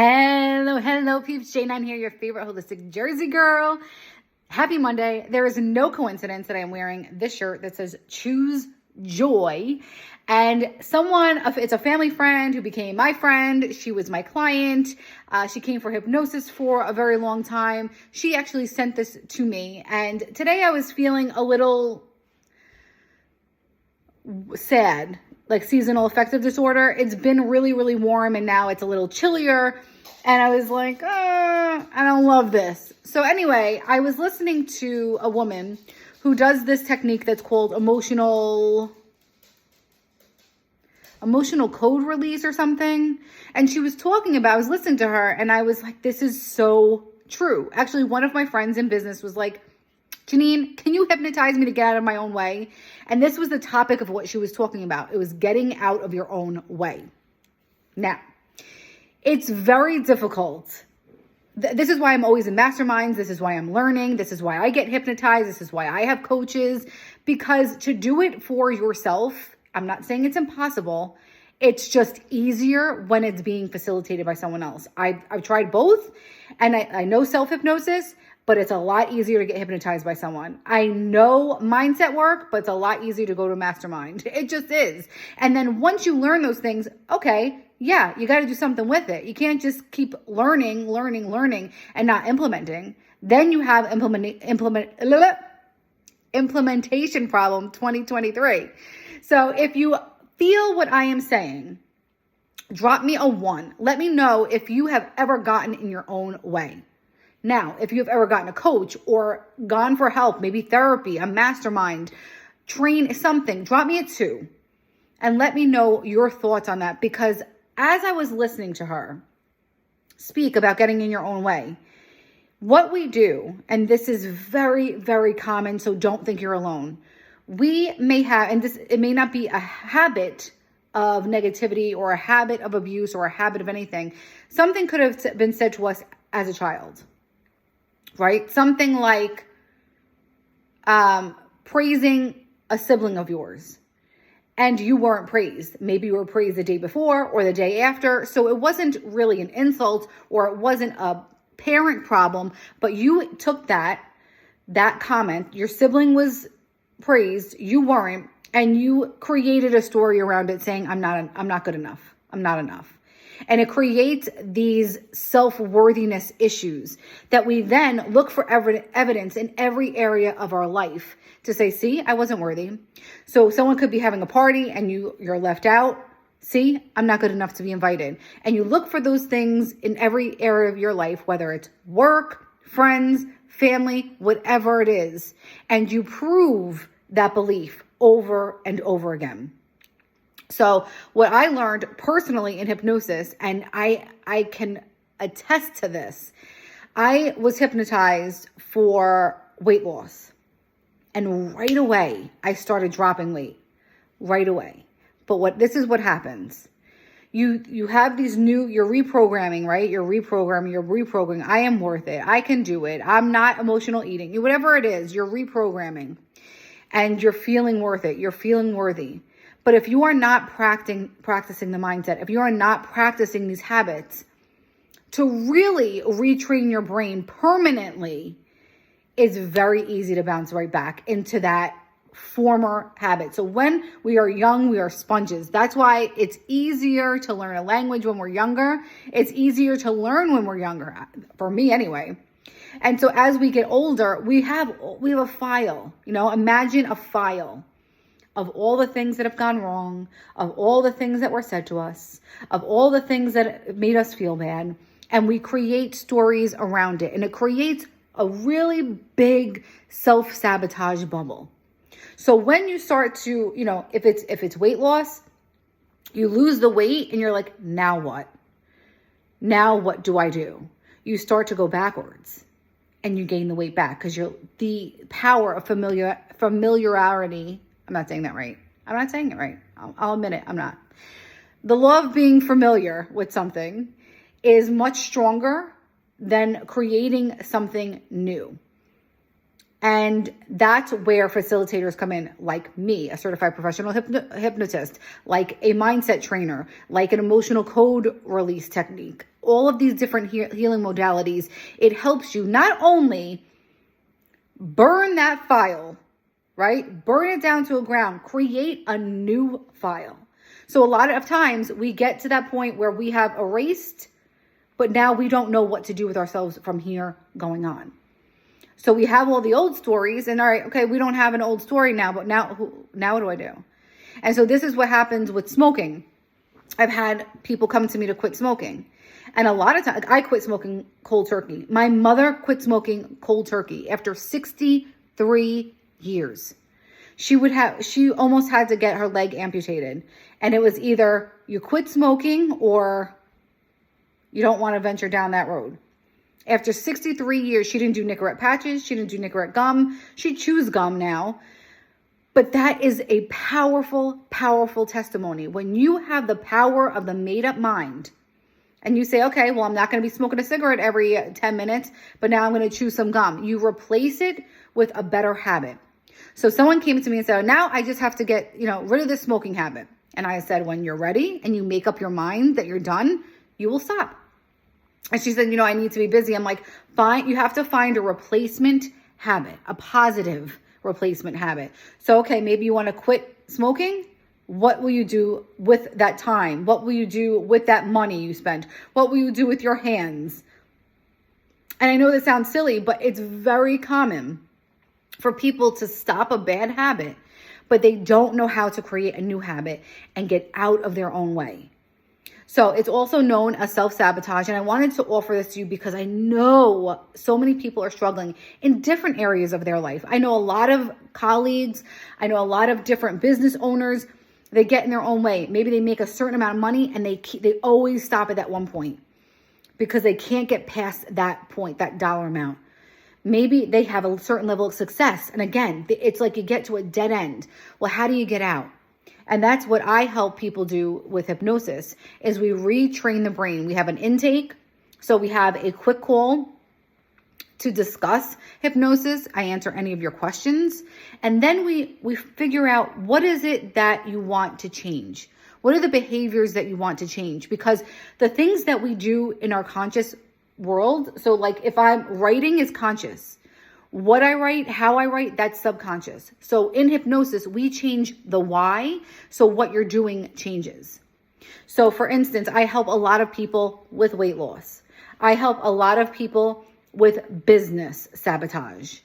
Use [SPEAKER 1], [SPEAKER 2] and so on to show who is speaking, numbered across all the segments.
[SPEAKER 1] Hello, peeps. J9 here, your favorite holistic Jersey girl. Happy Monday. There is no coincidence that I'm wearing this shirt that says Choose Joy. And it's a family friend who became my friend. She was my client. She came for hypnosis for a very long time. She actually sent this to me. And today I was feeling a little sad, like seasonal affective disorder. It's been really, really warm and now it's a little chillier. And I was like, I don't love this. So anyway, I was listening to a woman who does this technique that's called emotional code release or something. And she was talking about, I was listening to her and I was like, this is so true. Actually, one of my friends in business was like, Janine, can you hypnotize me to get out of my own way? And this was the topic of what she was talking about. It was getting out of your own way. Now, it's very difficult. This is why I'm always in masterminds. This is why I'm learning. This is why I get hypnotized. This is why I have coaches. Because to do it for yourself, I'm not saying it's impossible. It's just easier when it's being facilitated by someone else. I've tried both, and I know self-hypnosis, but it's a lot easier to get hypnotized by someone. I know mindset work, but it's a lot easier to go to a mastermind. It just is. And then once you learn those things, okay, yeah, you got to do something with it. You can't just keep learning, and not implementing. Then you have implementation problem 2023. So if you feel what I am saying, drop me a 1. Let me know if you have ever gotten in your own way. Now, if you've ever gotten a coach or gone for help, maybe therapy, a mastermind, train something, drop me a 2 and let me know your thoughts on that. Because as I was listening to her speak about getting in your own way, what we do, and this is very, very common, so don't think you're alone. We may have, and it may not be a habit of negativity or a habit of abuse or a habit of anything. Something could have been said to us as a child. Right? Something like praising a sibling of yours and you weren't praised. Maybe you were praised the day before or the day after. So it wasn't really an insult or it wasn't a parent problem, but you took that comment, your sibling was praised, you weren't, and you created a story around it saying, I'm not good enough. I'm not enough. And it creates these self-worthiness issues that we then look for evidence in every area of our life to say, see, I wasn't worthy. So someone could be having a party and you're left out. See, I'm not good enough to be invited. And you look for those things in every area of your life, whether it's work, friends, family, whatever it is. And you prove that belief over and over again. So what I learned personally in hypnosis, and I can attest to this, I was hypnotized for weight loss. And right away, I started dropping weight. Right away. But this is what happens. You have you're reprogramming, right? You're reprogramming. I am worth it. I can do it. I'm not emotional eating. Whatever it is, you're reprogramming. And you're feeling worth it. You're feeling worthy. But if you are not practicing the mindset, if you are not practicing these habits, to really retrain your brain permanently is very easy to bounce right back into that former habit. So when we are young, we are sponges. That's why it's easier to learn a language when we're younger. It's easier to learn when we're younger, for me anyway. And so as we get older, we have a file, imagine a file of all the things that have gone wrong, of all the things that were said to us, of all the things that made us feel bad. And we create stories around it. And it creates a really big self-sabotage bubble. So when you start to, if it's weight loss, you lose the weight and you're like, now what? Now what do I do? You start to go backwards and you gain the weight back because the power of familiarity. I'm not saying that right. I'm not saying it right. I'll admit it. I'm not. The law of being familiar with something is much stronger than creating something new. And that's where facilitators come in, like me, a certified professional hypnotist, like a mindset trainer, like an emotional code release technique. all of these different healing modalities, it helps you not only burn that file, right? Burn it down to the ground, create a new file. So a lot of times we get to that point where we have erased, but now we don't know what to do with ourselves from here going on. So we have all the old stories and all right, okay, we don't have an old story now, but now what do I do? And so this is what happens with smoking. I've had people come to me to quit smoking. And a lot of times, I quit smoking cold turkey. My mother quit smoking cold turkey after 63 years. She almost had to get her leg amputated. And it was either you quit smoking or you don't want to venture down that road. After 63 years, she didn't do Nicorette patches. She didn't do Nicorette gum. She chews gum now. But that is a powerful, powerful testimony. When you have the power of the made-up mind and you say, okay, well, I'm not going to be smoking a cigarette every 10 minutes, but now I'm going to chew some gum. You replace it with a better habit. So someone came to me and said, now I just have to get, rid of this smoking habit. And I said, when you're ready and you make up your mind that you're done, you will stop. And she said, I need to be busy. I'm like, fine, you have to find a replacement habit, a positive replacement habit. So, okay, maybe you want to quit smoking. What will you do with that time? What will you do with that money you spent? What will you do with your hands? And I know this sounds silly, but it's very common for people to stop a bad habit, but they don't know how to create a new habit and get out of their own way. So it's also known as self-sabotage. And I wanted to offer this to you because I know so many people are struggling in different areas of their life. I know a lot of colleagues. I know a lot of different business owners. They get in their own way. Maybe they make a certain amount of money and they always stop at that one point because they can't get past that point, that dollar amount. Maybe they have a certain level of success. And again, it's like you get to a dead end. Well, how do you get out? And that's what I help people do with hypnosis is we retrain the brain. We have an intake. So we have a quick call to discuss hypnosis. I answer any of your questions. And then we figure out what is it that you want to change? What are the behaviors that you want to change? Because the things that we do in our conscious world, so like if I'm writing is conscious. What I write, how I write, that's subconscious. So in hypnosis, we change the why. So what you're doing changes. So for instance, I help a lot of people with weight loss. I help a lot of people with business sabotage.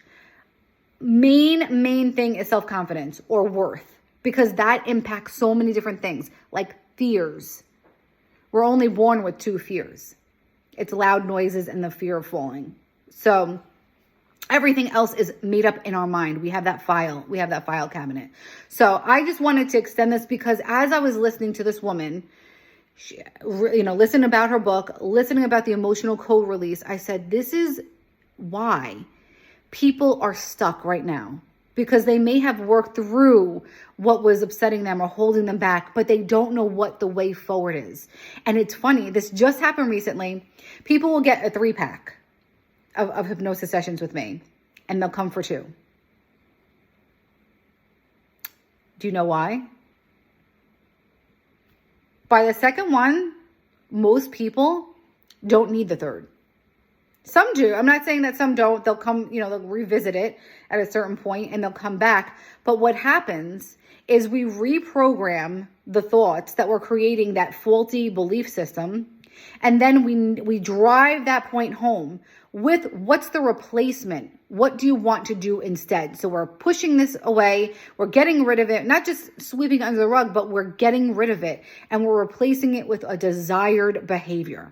[SPEAKER 1] Main thing is self-confidence or worth because that impacts so many different things like fears. We're only born with 2 fears. It's loud noises and the fear of falling. So everything else is made up in our mind. We have that file. We have that file cabinet. So I just wanted to extend this because as I was listening to this woman, listening about her book, listening about the emotional code release, I said, this is why people are stuck right now because they may have worked through what was upsetting them or holding them back, but they don't know what the way forward is. And it's funny. This just happened recently. People will get a 3-pack. Of hypnosis sessions with me, and they'll come for 2. Do you know why? By the second one, most people don't need the 3rd. Some do. I'm not saying that some don't. They'll come, they'll revisit it at a certain point and they'll come back. But what happens is we reprogram the thoughts that were creating that faulty belief system. And then we drive that point home with what's the replacement? What do you want to do instead? So we're pushing this away. We're getting rid of it, not just sweeping under the rug, but we're getting rid of it and we're replacing it with a desired behavior.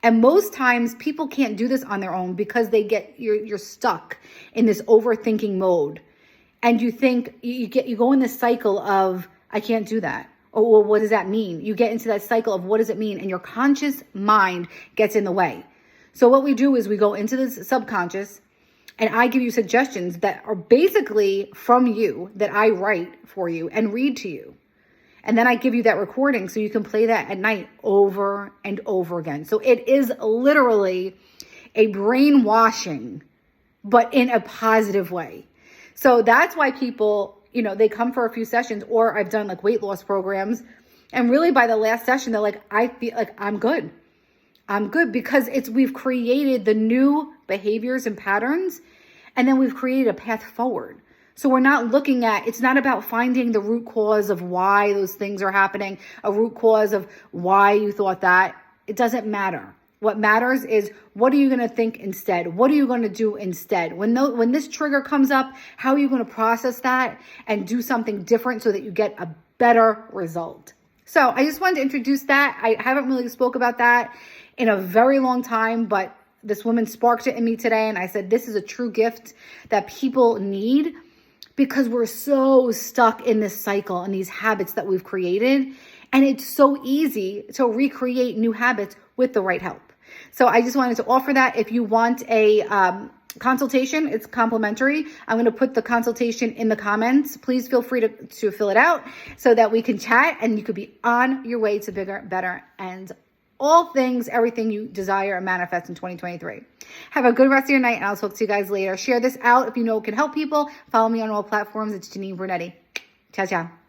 [SPEAKER 1] And most times people can't do this on their own because you're stuck in this overthinking mode. And you think you go in this cycle of, I can't do that. Oh, well, what does that mean? You get into that cycle of what does it mean? And your conscious mind gets in the way. So what we do is we go into this subconscious and I give you suggestions that are basically from you that I write for you and read to you. And then I give you that recording so you can play that at night over and over again. So it is literally a brainwashing, but in a positive way. So that's why people, they come for a few sessions, or I've done like weight loss programs. And really by the last session, they're like, I feel like I'm good. I'm good, because we've created the new behaviors and patterns, and then we've created a path forward. So we're not looking at, it's not about finding the root cause of why those things are happening, a root cause of why you thought that. It doesn't matter. What matters is, what are you going to think instead? What are you going to do instead? When this trigger comes up, how are you going to process that and do something different so that you get a better result? So I just wanted to introduce that. I haven't really spoke about that in a very long time, but this woman sparked it in me today. And I said, this is a true gift that people need, because we're so stuck in this cycle and these habits that we've created. And it's so easy to recreate new habits with the right help. So I just wanted to offer that. If you want a consultation, it's complimentary. I'm going to put the consultation in the comments. Please feel free to fill it out so that we can chat and you could be on your way to bigger, better, and all things, everything you desire and manifest in 2023. Have a good rest of your night, and I'll talk to you guys later. Share this out if you know it can help people. Follow me on all platforms. It's Janine Brunetti. Ciao, ciao.